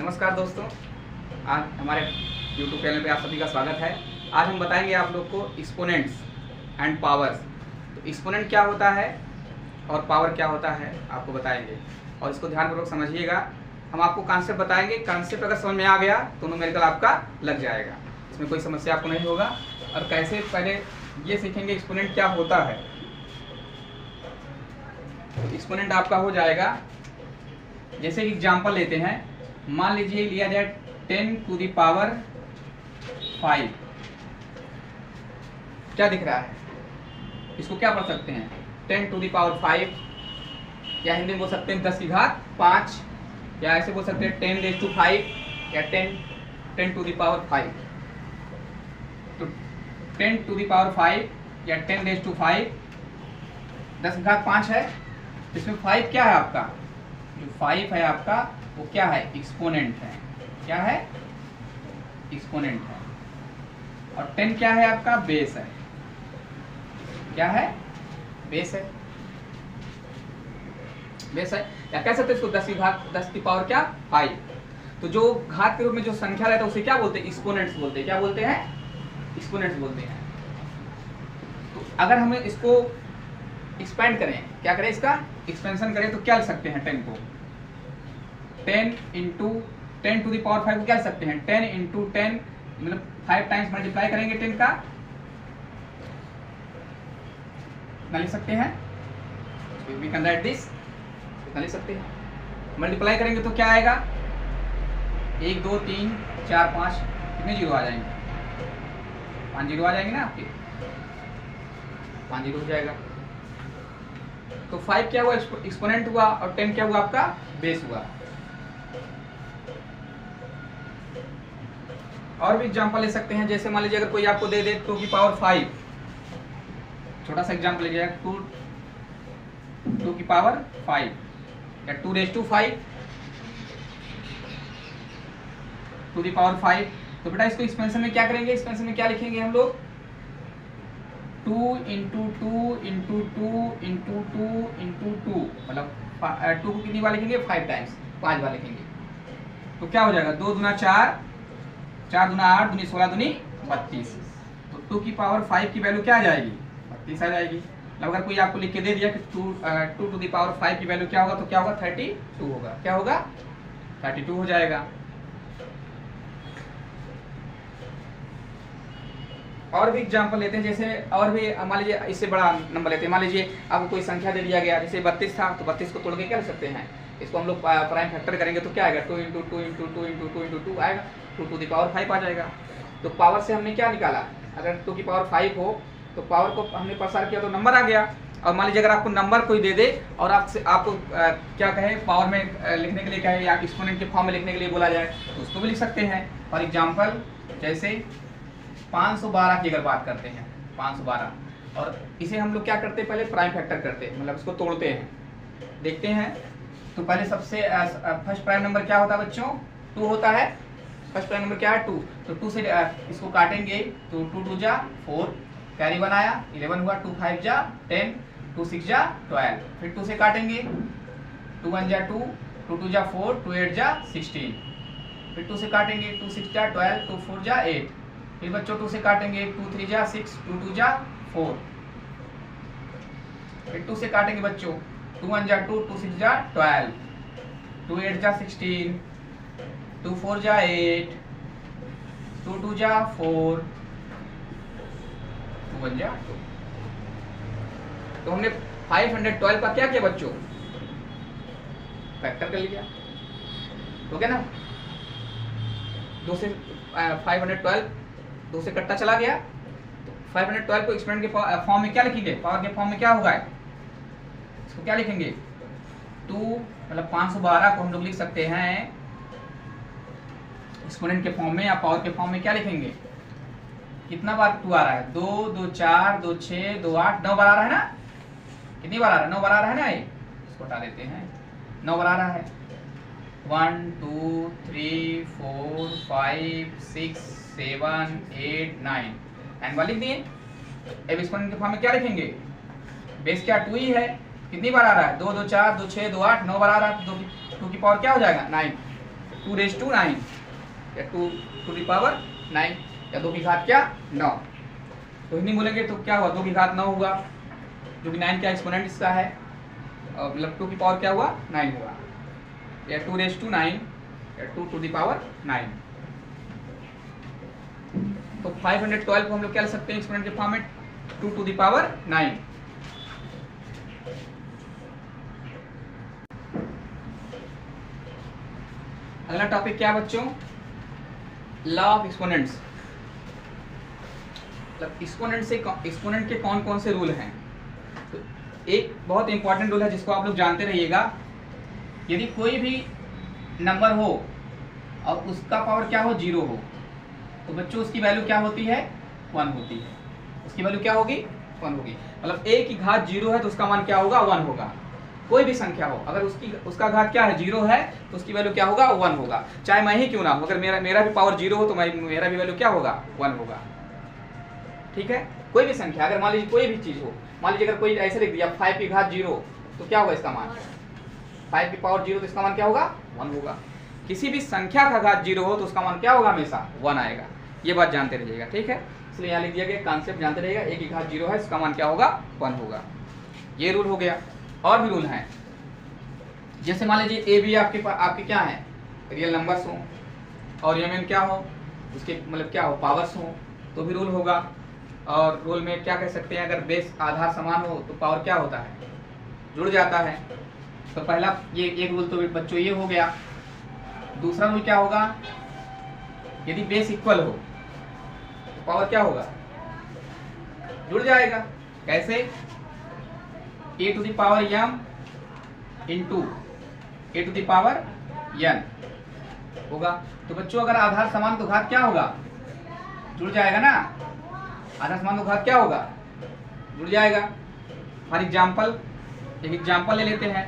नमस्कार दोस्तों, आज हमारे YouTube चैनल पे आप सभी का स्वागत है। आज हम बताएंगे आप लोग को एक्सपोनेंट्स एंड पावर्स। तो एक्सपोनेंट क्या होता है और पावर क्या होता है आपको बताएंगे, और इसको ध्यानपूर्वक समझिएगा। हम आपको कॉन्सेप्ट बताएंगे, कॉन्सेप्ट अगर समझ में आ गया तो न्यूमेरिकल आपका लग जाएगा, इसमें कोई समस्या आपको नहीं होगा। और कैसे, पहले ये सीखेंगे एक्सपोनेंट क्या होता है। एक्सपोनेंट आपका हो जाएगा, जैसे एग्जाम्पल लेते हैं, मान लीजिए लिया जाए 10 टू द पावर 5। क्या दिख रहा है, इसको क्या पढ़ सकते हैं, 10 टू द पावर 5, या हिंदी में बोल सकते हैं 10 की घात 5, या ऐसे बोल सकते हैं 10 रेज़ टू 5, या 10 टू द पावर 5। तो 10 टू द पावर 5 या 10 रेज़ टू 5, 10 की घात 5 है। इसमें 5 क्या है आपका, जो 5 है आपका वो क्या है, एक्सपोनेंट है। क्या है, एक्सपोनेंट है। और 10 क्या है आपका, बेस है। क्या है, बेस है। बेस है, या कह सकते हैं इसको 10 की घात 10 की पावर क्या 5। तो जो घात के रूप में जो संख्या रहता है उसे क्या बोलते हैं, एक्सपोनेंट्स बोलते हैं। क्या बोलते हैं, एक्सपोनेंट्स बोलते हैं। तो अगर हमें इसको एक्सपेंड करें, क्या करें, इसका एक्सपेंशन करें, तो क्या लिख सकते हैं 10 को, 10 इंटू 10 टू द पावर 5 को क्या लिख सकते हैं, 10 इंटू 10, मतलब 5 टाइम्स मल्टीप्लाई करेंगे 10 का, ना लिख सकते हैं, वी कैन राइट दिस, ना लिख सकते हैं। मल्टीप्लाई करेंगे तो क्या आएगा, 1 2 3 4 5, कितने जीरो आ जाएंगे, 5 जीरो आ जाएंगे ना आपके, 5 जीरो हो जाएगा। तो 5 क्या हुआ, एक्सपोनेंट हुआ, और 10 क्या हुआ आपका, बेस हुआ। और भी एग्जांपल ले सकते हैं, जैसे मान लीजिए अगर कोई आपको दे दे 2 की पावर 5, छोटा सा एग्जांपल लीजिए, 2 की पावर 5 या 2 raise to 5 to the power 5। तो बेटा इसको एक्सपेंशन में क्या करेंगे, एक्सपेंशन में क्या लिखेंगे हम लोग, 2 इंटू 2 इंटू 2 इंटू 2 इंटू 2, मतलब 2 को कितनी बार लिखेंगे, 5 टाइम्स, 5 बार लिखेंगे। तो क्या हो जाएगा, 2 दूना 4, 4 दूना 8, दूनी 16, दूनी 32। तो 2 की पावर 5 की वैल्यू क्या आ जाएगी, 32 आ जाएगी। मतलब अगर कोई आपको लिख के दे दिया कि 2 टू द पावर 5 की वैल्यू क्या होगा, तो क्या होगा, 32 होगा। क्या होगा, 32 हो जाएगा। और भी एग्जांपल लेते हैं, जैसे और भी मान लीजिए इससे बड़ा नंबर लेते हैं, मान लीजिए आपको कोई संख्या दे दिया गया, जैसे 32 था, तो 32 को तोड़ के क्या लिख सकते हैं, इसको हम लोग प्राइम फैक्टर करेंगे तो क्या आएगा, 2 इंटू 2 इंटू 2 इंटू 2 इंटू 2 आएगा, 2 टू द पावर 5 आ जाएगा। तो पावर से हमने क्या निकाला, अगर 2 की पावर 5 हो तो पावर को हमने प्रसार किया तो नंबर आ गया। और मान लीजिए अगर आपको नंबर कोई दे दे और आपको क्या कहे, पावर में लिखने के लिए कहे, या एक्सपोनेंट के फॉर्म में लिखने के लिए बोला जाए, तो उसको भी लिख सकते हैं। फॉर एग्जाम्पल जैसे 512 की अगर बात करते हैं, 512, और इसे हम लोग क्या करते हैं, पहले प्राइम फैक्टर करते हैं, मतलब इसको तोड़ते हैं, देखते हैं। तो पहले सबसे फर्स्ट प्राइम नंबर क्या होता है बच्चों, 2 होता है। फर्स्ट प्राइम नंबर क्या है, 2। तो 2 से इसको काटेंगे तो 2 2 जा 4, कैरी 1 आया, 11 हुआ, 2 5 जा 10, 2 6 जा 12, फिर 2 से काटेंगे, 2 1 जा 2, 2 2 जा 4, 2 8 जा 16, फिर 2 से काटेंगे, 2 6 जा 12, 2 4 जा 8, फिर बच्चों 2 से काटेंगे, 2 3 जा 6, 2 2 जा 4, फिर 2 से काटेंगे बच्चों, 2 1 जा 2, 2 6 जा 12, 2 8 जा 16, 2 4 जा 8, 2 2 जा 4, 2 1 जा 2। तो हमने 512 का क्या किया बच्चों, फैक्टर कर लिया, हो गया ना। 2 से 512, 2 से कट्टा चला गया, तो 512 को एक्सपोनेंट के फॉर्म में क्या लिखेंगे, पावर के फॉर्म में क्या होगा, इसको क्या लिखेंगे, 2, मतलब 512 को हम लोग लिख सकते हैं एक्सपोनेंट के फॉर्म में, या पावर के फॉर्म में क्या लिखेंगे, कितना बार 2 आ रहा है, 2 2 4 2 6 2 8, 9 बार आ रहा है ना, कितनी बार आ रहा है, 9 बार आ रहा है ना, ये इसको हटा देते हैं, 9 बार आ रहा है, 1 2 3 4 5 6 7 8 9, 9 बार लिख दिए। अब एक्सपोनेंट के फॉर्म में क्या लिखेंगे, बेस क्या 2 ही है, कितनी बार आ रहा है, 2 2 4 2 6 2 8, 9 बार आ रहा है, 2 की पावर क्या हो जाएगा 9। 2⁹ या 2 टू द पावर 9 या 2 की घात क्या 9। तो हिंदी बोलेंगे तो क्या हुआ 2 की घात 9 होगा, जो कि 9 का एक्सपोनेंट इसका है, और मतलब 2 की पावर क्या हुआ 9 हुआ, या 2⁹ या 2 टू द पावर 9। तो 512 को हम लोग क्या लिख सकते हैं एक्सपोनेंट के फॉर्म में 2 टू द पावर 9। अगला टॉपिक क्या बच्चों, लॉ ऑफ एक्सपोनेंट्स। मतलब एक्सपोनेंट के कौन कौन से रूल हैं। तो एक बहुत इंपॉर्टेंट रूल है जिसको आप लोग जानते रहिएगा, यदि कोई भी नंबर हो और उसका पावर क्या हो 0 हो, तो बच्चों उसकी वैल्यू क्या होती है 1 होती है। उसकी वैल्यू क्या होगी 1 होगी। मतलब a की घात 0 है तो उसका मान क्या होगा 1 होगा। कोई भी संख्या हो अगर उसका घात क्या है 0 है तो उसकी वैल्यू क्या होगा 1 होगा। चाहे मैं ही क्यों ना हो, अगर मेरा भी पावर 0 हो तो मेरा भी वैल्यू क्या होगा 1 होगा। ठीक है, कोई भी संख्या, अगर मान लीजिए कोई भी चीज हो, मान लीजिए अगर कोई ऐसे लिख दिया 5 की घात 0 तो क्या होगा इसका मान 5 की पावर 0 तो इसका मान क्या होगा 1 होगा। किसी भी संख्या का घात 0 हो तो उसका मान क्या होगा हमेशा 1 आएगा। ये बात जानते रहिएगा, ठीक है। इसलिए यहाँ लिख दिया गया कॉन्सेप्ट जानते रहिएगा, a की घात 0 है इसका मान क्या होगा 1 होगा। ये रूल हो गया। और भी रूल हैं, जैसे मान लीजिए ए बी आपके क्या है रियल नंबर्स हो और एम एन क्या हो उसके मतलब क्या हो पावर्स हो, तो भी रूल होगा। और रूल में क्या कह सकते हैं, अगर बेस आधार समान हो तो पावर क्या होता है जुड़ जाता है। तो पहला ये एक रूल तो बच्चों ये हो गया। दूसरा रूल क्या होगा, यदि बेस इक्वल हो तो पावर क्या होगा जुड़ जाएगा। कैसे, a to the power m into a to the power n होगा। तो बच्चों अगर आधार समान तो घात क्या होगा जुड़ जाएगा ना, आधार समान तो घात क्या होगा जुड़ जाएगा। फॉर एग्जाम्पल एक एग्जाम्पल ले लेते हैं,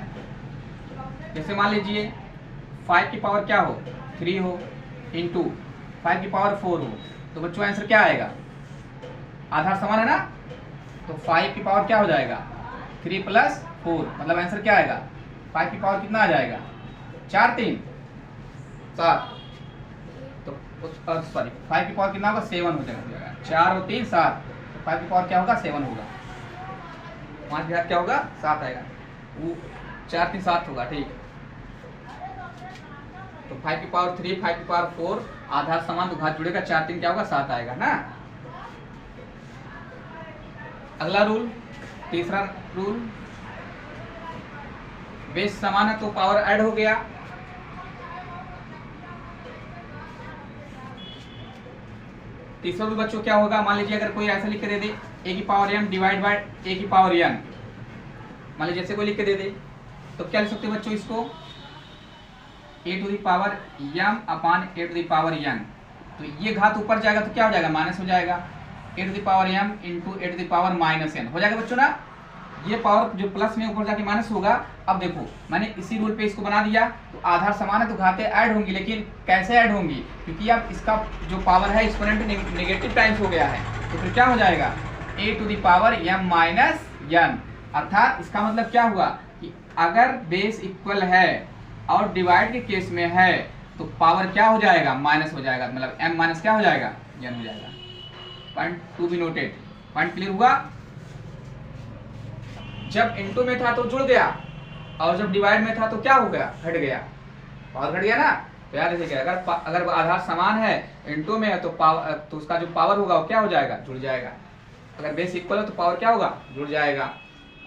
जैसे मान लीजिए 5 की पावर क्या हो 3 हो इंटू 5 की पावर 4 हो, तो बच्चों आंसर क्या आएगा, आधार समान है ना, तो 5 की पावर क्या हो जाएगा 3 + 4, मतलब आंसर क्या आएगा 5 की पावर कितना आ जाएगा 4 3 7, तो सॉरी 5 की पावर कितना होगा 7 हो जाएगा, 4 और 3 7, तो 5 की पावर क्या होगा 7 होगा, 5 की घात क्या होगा 7 आएगा, वो 4 3 7 होगा। ठीक, तो 5 की पावर 3 5 की पावर 4 आधार समान तो घात जुड़ेगा, 4 3 क्या होगा 7 आएगा ना। अगला रूल, तीसरा रूल, बेस समान है तो पावर ऐड हो गया। तीसरा रूल बच्चों क्या होगा, मान लीजिए अगर कोई ऐसा लिख के दे दे a की power m divide by a की पावर n, मान लीजिए जैसे कोई लिख के दे दे तो क्या लिख सकते हैं बच्चों इसको a to the power m upon a to the power n। तो ये घात ऊपर जाएगा तो क्या हो जाएगा माइनस हो जाएगा, a to the power m into a to the power minus n हो जाएगा बच्चों ना। ये पावर जो प्लस में ऊपर जाके माइनस होगा। अब देखो मैंने इसी रूल पे इसको बना दिया, तो आधार समान है तो घातें ऐड होंगी, लेकिन कैसे ऐड होंगी, क्योंकि अब इसका जो पावर है एक्सपोनेंट नेगेटिव टाइम्स हो गया है, तो फिर क्या हो जाएगा a to the power m minus n। अर्थात इसका मतलब क्या हुआ कि अगर बेस इक्वल है और डिवाइड के केस में है तो पावर क्या हो जाएगा माइनस हो जाएगा, मतलब m माइनस क्या हो जाएगा n हो जाएगा। Point to be noted, point clear हुआ। जब इनटू में था तो जुड़ गया और जब डिवाइड में था तो क्या हो गया घट गया, पावर घट गया ना। तो याद रखिएगा अगर आधार समान है इनटू में है तो पावर तो उसका जो पावर होगा वो क्या हो जाएगा जुड़ जाएगा। अगर बेस इक्वल है तो पावर क्या होगा जुड़ जाएगा,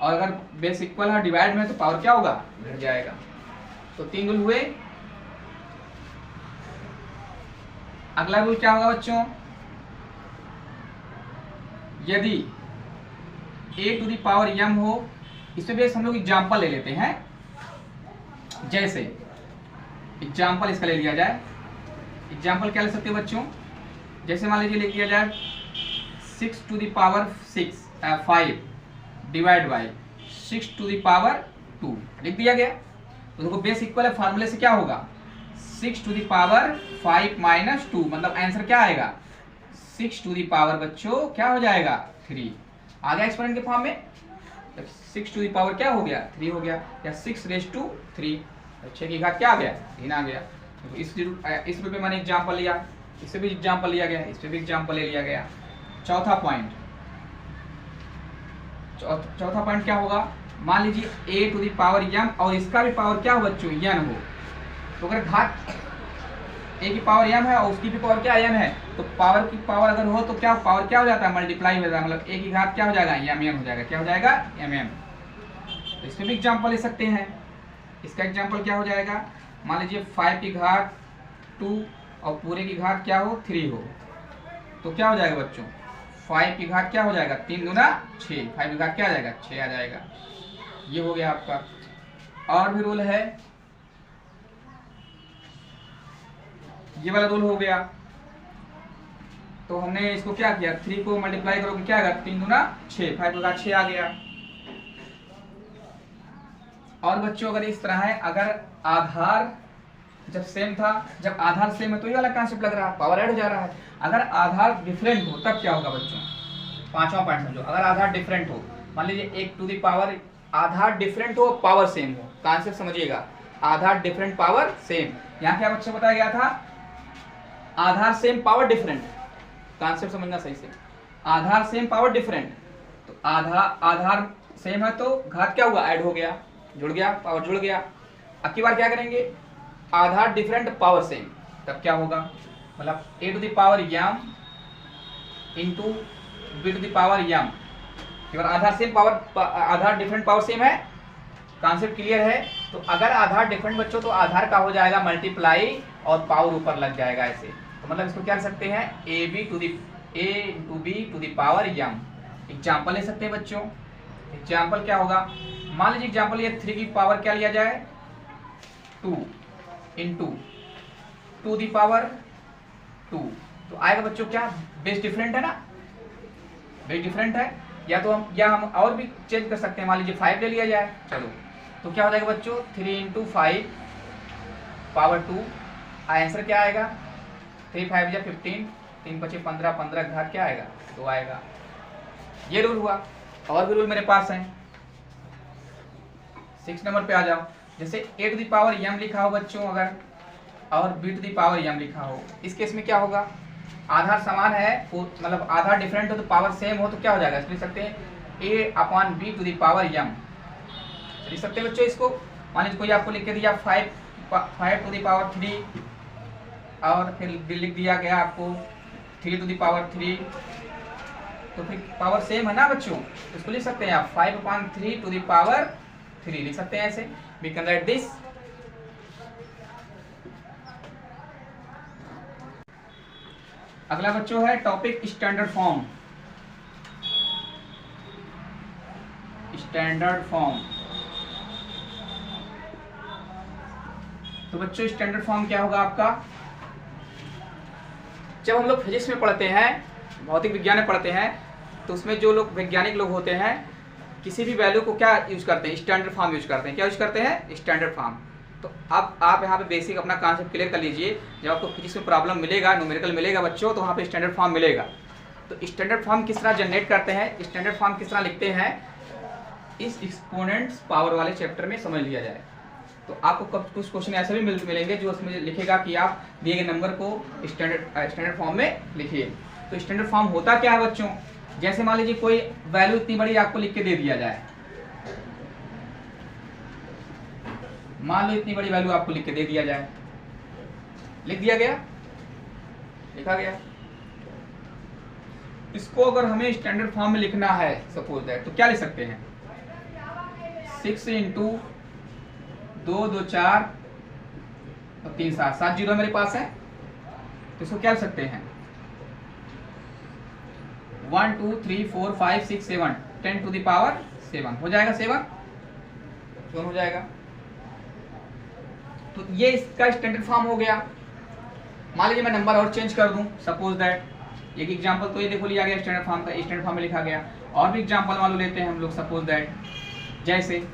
और अगर बेस इक्वल है डिवाइड में है तो पावर क्या होगा घट जाएगा। तो 3 रूल हुए। अगला रूल क्या होगा बच्चों, यदि a to the power m हो, इसमें बेस हम लोग एग्जाम्पल ले लेते हैं। जैसे एग्जाम्पल इसका ले लिया जाए, एग्जाम्पल क्या ले सकते हो बच्चों, जैसे मान लीजिए ले लिया जाए 6 to the power 5 divide by 6 to the power 2 लिख दिया गया। तो देखो बेस इक्वल है, फार्मूले से क्या होगा 6 टू द पावर 5 माइनस 2, मतलब आंसर क्या आएगा 6 टू द पावर बच्चों क्या हो जाएगा 3 आ गया एक्सपोनेंट के फॉर्म में। 6 टू द पावर क्या हो गया 3 हो गया, या 6 रेज़ टू 3, 6 की घात क्या आ गया 3 आ गया। तो इस रूप में मैंने एग्जाम्पल लिया, इससे भी एग्जाम्पल लिया गया, इस पे भी एग्जाम्पल ले लिया गया। चौथा पॉइंट क्या होगा, मान लीजिए a to the power m और इसका भी पावर क्या हो बच्चों n हो, तो अगर घात a की पावर m है और उसकी भी पावर क्या n है, तो पावर की पावर अगर हो तो क्या पावर क्या हो जाता है, मल्टीप्लाई हो जाता है, मतलब a की घात क्या हो जाएगा mm हो जाएगा, क्या हो जाएगा mm। तो इसमें भी एग्जाम्पल ले सकते हैं। इसका एग्जाम्पल क्या हो जाएगा, मान लीजिए 5 की घात 2 और पूरे की घात क्या हो 3 हो, तो क्या हो जाएगा बच्चों 5 की घात क्या हो जाएगा 3 दूना 6, 5 की घात क्या आ जाएगा 6 आ जाएगा। ये हो गया आपका। और भी रूल है, ये वाला रूल हो गया। तो हमने इसको क्या किया, 3 को मल्टीप्लाई करोगे क्या आएगा 3 दूना 6, 5 की घात 6 आ गया। और बच्चों अगर इस तरह है, अगर आधार जब सेम था, जब आधार सेम है तो ये वाला कॉन्सेप्ट लग रहा है, पावर ऐड हो जा रहा है। अगर आधार डिफरेंट हो तब क्या होगा बच्चों, पांचवा पॉइंट समझो, अगर आधार डिफरेंट हो, मान लीजिए 1 टू द पावर, आधार डिफरेंट हो पावर सेम हो, कॉन्सेप्ट समझिएगा, आधार डिफरेंट पावर सेम। यहाँ क्या बच्चों बताया गया था, आधार सेम पावर डिफरेंट, कॉन्सेप्ट समझना सही से, आधार सेम पावर डिफरेंट, तो आधार सेम है तो घात क्या हुआ ऐड हो गया, जुड़ गया, पावर जुड़ गया। अब की बार क्या करेंगे, आधार डिफरेंट पावर सेम, तब क्या होगा, मतलब a to the power m into b to the power m, आधार सेम पावर, आधार डिफरेंट पावर सेम है, कॉन्सेप्ट क्लियर है। तो अगर आधार डिफरेंट बच्चों तो आधार का हो जाएगा मल्टीप्लाई और पावर ऊपर लग जाएगा ऐसे, तो मतलब इसको क्या कर सकते हैं a into b to the power m। Example ले सकते हैं बच्चों, एग्जाम्पल क्या होगा, मान लीजिए एग्जाम्पल ये 3 की पावर क्या लिया जाए 2 इंटू 2 दी पावर 2, तो आएगा बच्चों क्या, बेस डिफरेंट है ना, बेस डिफरेंट है, या तो हम और भी चेंज कर सकते हैं, मान लीजिए 5 ले लिया जाए, चलो तो क्या हो जाएगा बच्चों 3 इंटू 5 पावर 2, आंसर क्या आएगा 3 5 या 15, 3 5 15, 15 घात क्या आएगा 2 आएगा। ये रूल हुआ। और भी रूल मेरे पास हैं, 6 नंबर पे आ जाओ। जैसे a to the power m लिखा हो बच्चों अगर, और b to the power m लिखा हो, इस केस में क्या होगा, आधार समान है मतलब आधार डिफरेंट हो तो पावर सेम हो तो क्या हो जाएगा, लिख सकते हैं a upon b to the power m, लिख सकते हैं बच्चों इसको। मान लीजिए कोई आपको लिख के दिया 5 टू द पावर 3 और फिर लिख दिया गया आपको 3 टू द पावर 3, तो फिर पावर सेम है ना बच्चों, इसको लिख सकते हैं आप 5 अपॉन 3 टू द पावर 3 लिख सकते हैं ऐसे, we can write this। अगला बच्चों है topic standard form. Standard form, तो बच्चों स्टैंडर्ड फॉर्म क्या होगा आपका, जब हम लोग फिजिक्स में पढ़ते हैं, भौतिक विज्ञान में पढ़ते हैं, तो उसमें जो लोग वैज्ञानिक लोग होते हैं किसी भी वैल्यू को क्या यूज करते हैं, स्टैंडर्ड फॉर्म यूज करते हैं। क्या यूज करते हैं, स्टैंडर्ड फॉर्म। तो अब आप यहाँ पे बेसिक अपना कॉन्सेप्ट क्लियर कर लीजिए, जब आपको फिजिक्स में प्रॉब्लम मिलेगा, न्यूमेरिकल मिलेगा बच्चों, तो वहाँ पे स्टैंडर्ड फॉर्म मिलेगा। तो स्टैंडर्ड फॉर्म किस तरह जनरेट करते हैं, स्टैंडर्ड फॉर्म किस तरह लिखते हैं, इस एक्सपोनेंट्स पावर वाले चैप्टर में समझ लिया जाए। तो आपको कुछ क्वेश्चन ऐसे भी मिलेंगे जो उसमें लिखेगा कि आप दिए गए नंबर को स्टैंडर्ड फॉर्म में लिखिए। तो स्टैंडर्ड फॉर्म होता क्या है बच्चों, जैसे मान लीजिए कोई वैल्यू इतनी बड़ी आपको लिख के दे दिया जाए, मान लो इतनी बड़ी वैल्यू आपको लिख के दे दिया जाए, लिख दिया गया, लिखा गया, इसको अगर हमें स्टैंडर्ड फॉर्म में लिखना है सपोज दैट, तो क्या लिख सकते हैं 6 इंटू 2 2 4 और 3 7 जीरो मेरे पास है, तो इसको क्या लिख सकते हैं 1 2 3 4 5 6 7 10 टू द पावर 7 हो जाएगा, 7 हो जाएगा। तो ये इसका स्टैंडर्ड फॉर्म हो गया। मान लीजिए मैं नंबर और चेंज कर दूं, सपोज दैट एक एग्जांपल, तो ये देखो लिया गया स्टैंडर्ड फॉर्म का, स्टैंडर्ड फॉर्म में लिखा गया। और भी एग्जांपल मान लो लेते हैं हम लोग, सपोज दैट जैसे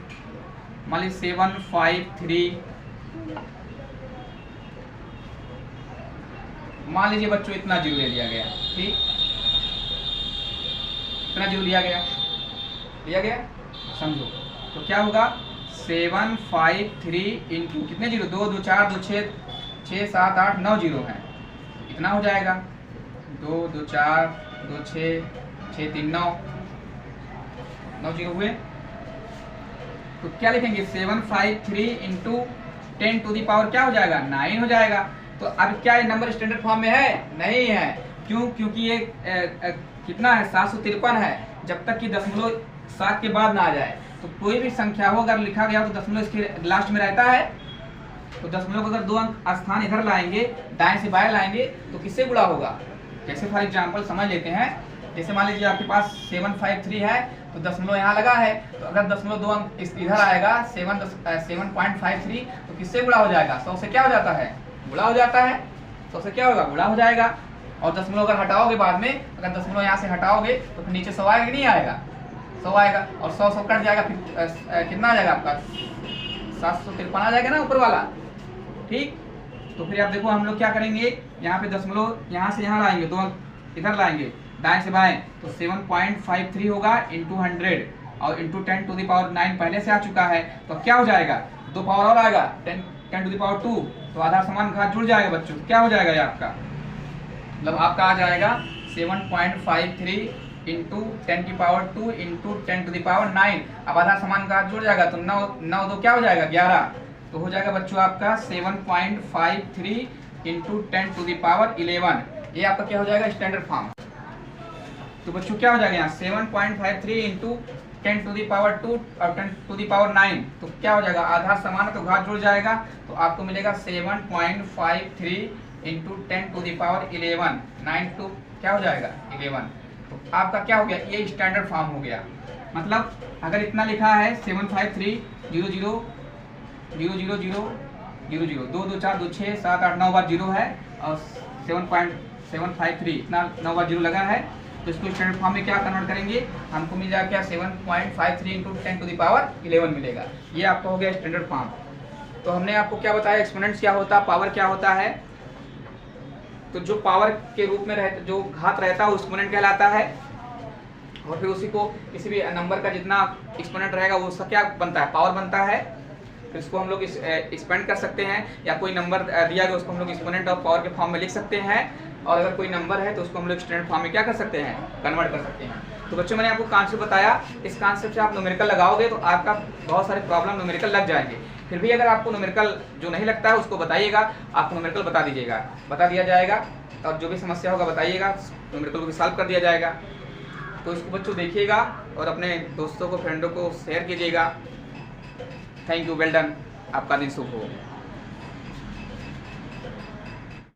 मान लीजिए 7 5 3, मान लीजिए बच्चों इतना जीरो ले लिया गया, ठीक, इतना जीरो लिया गया, समझो। तो क्या होगा 7 5 3 इंटू कितने जीरो 2 2 4 2 6 6 7 8 9 जीरो हैं, इतना हो जाएगा। 2 2 4 2 6 6 3 9 9 जीरो हुए। तो क्या लिखेंगे 753 इंटू 10 टू दी पावर क्या हो जाएगा 9 हो जाएगा। तो अब क्या ये नंबर स्टैंडर्ड फॉर्म में है? नहीं है। क्यों? क्योंकि ये कितना है 753 है, जब तक कि दशमलव 7 के बाद ना आ जाए। तो कोई भी संख्या हो अगर लिखा गया हो तो दशमलव इसके लास्ट में रहता है। तो दशमलव को अगर 2 अंक स्थान इधर लाएंगे, दाएं से बाएं लाएंगे, तो किससे गुणा होगा? जैसे फॉर एग्जांपल समझ लेते हैं, जैसे मान लीजिए आपके पास 753 है, तो दशमलव यहाँ लगा है, तो अगर दशमलव 2 अंक इधर आएगा 7.53, तो किससे गुणा हो जाएगा? 100 से क्या हो जाता है? गुणा हो जाता है। 100 से क्या होगा? गुणा हो जाएगा। और दशमलव अगर हटाओगे बाद में, अगर दशमलव यहाँ से हटाओगे तो फिर नीचे 100 आएगा कि नहीं आएगा? 100 आएगा। और 100 कट जाएगा, फिर कितना आ जाएगा आपका? 753 आ जाएगा ना ऊपर वाला। ठीक, तो फिर आप देखो हम लोग क्या करेंगे, यहाँ पे दशमलव यहाँ से यहाँ लाएंगे, 2 अंक इधर लाएंगे दाएं से बाएं, तो 7.53 होगा इंटू 100 और इंटू 10 टू दी पावर 9 पहले से आ चुका है। तो क्या हो जाएगा? 2 पावर और आएगा 10 टू दी पावर 2, तो आधार समान घात जुड़ जाएगा बच्चों। तो क्या हो जाएगा ये आपका? मतलब आपका आ जाएगा 7.53 इंटू 10 की power 2 into 10 to the power 9। अब आधार समान घात जुड़ जाएगा, तो 9 2 क्या हो जाएगा? 11। तो हो जाएगा बच्चों आपका 7.53 इंटू 10 टू दी पावर 11। ये आपका क्या हो जाएगा? Standard form. तो बच्चों क्या हो जाएगा यहाँ 7.53 इंटू 10 टू दी पावर 2 और 10 टू दी पावर 9। तो क्या हो जाएगा? आधार समान है तो घात जुड़ जाएगा, तो आपको मिलेगा 7.53 इंटू 10 टू दी पावर 11। 9 टू क्या हो जाएगा? 11। तो आपका क्या हो गया? ये स्टैंडर्ड फॉर्म हो गया। मतलब अगर इतना लिखा है 753 0 0 0 0 0 0 0 2 2 4 2 6 7 8 9 बार 0 है और 7.753 इतना 9 बार 0 लगा है, तो इसको स्टैंडर्ड फॉर्म में क्या कन्वर्ट करेंगे? हमको मिल जाएगा क्या? 7.53 इंटू 10 टू दी पावर 11 मिलेगा। ये आपका हो गया स्टैंडर्ड फॉर्म। तो हमने आपको क्या बताया, एक्सपोनेंट्स क्या होता है, पावर क्या होता है। तो जो पावर के रूप में रहता, जो घात रहता है वो एक्सपोनेंट कहलाता है। और फिर उसी को किसी भी नंबर का जितना एक्सपोनेंट रहेगा वो उसका क्या बनता है? पावर बनता है। फिर इसको हम लोग एक्सपेंड कर सकते हैं, या कोई नंबर दिया गया उसको हम लोग एक्सपोनेंट और पावर के फॉर्म में लिख सकते हैं। और अगर कोई नंबर है तो उसको हम लोग स्टैंडर्ड फॉर्म में क्या कर सकते हैं? कन्वर्ट कर सकते हैं। तो बच्चों मैंने आपको कॉन्सेप्ट बताया, इस कॉन्सेप्ट से आप न्यूमेरिकल लगाओगे तो आपका बहुत सारे प्रॉब्लम न्यूमेरिकल लग जाएंगे। फिर भी अगर आपको न्यूमेरिकल जो नहीं लगता है उसको बताइएगा, आपको न्यूमेरिकल बता दिया जाएगा। और जो भी समस्या होगा बताइएगा, न्यूमेरिकल को भी सॉल्व कर दिया जाएगा। तो इसको बच्चों देखिएगा और अपने दोस्तों को, फ्रेंडों को शेयर कीजिएगा। थैंक यू, वेल डन, आपका दिन शुभ हो।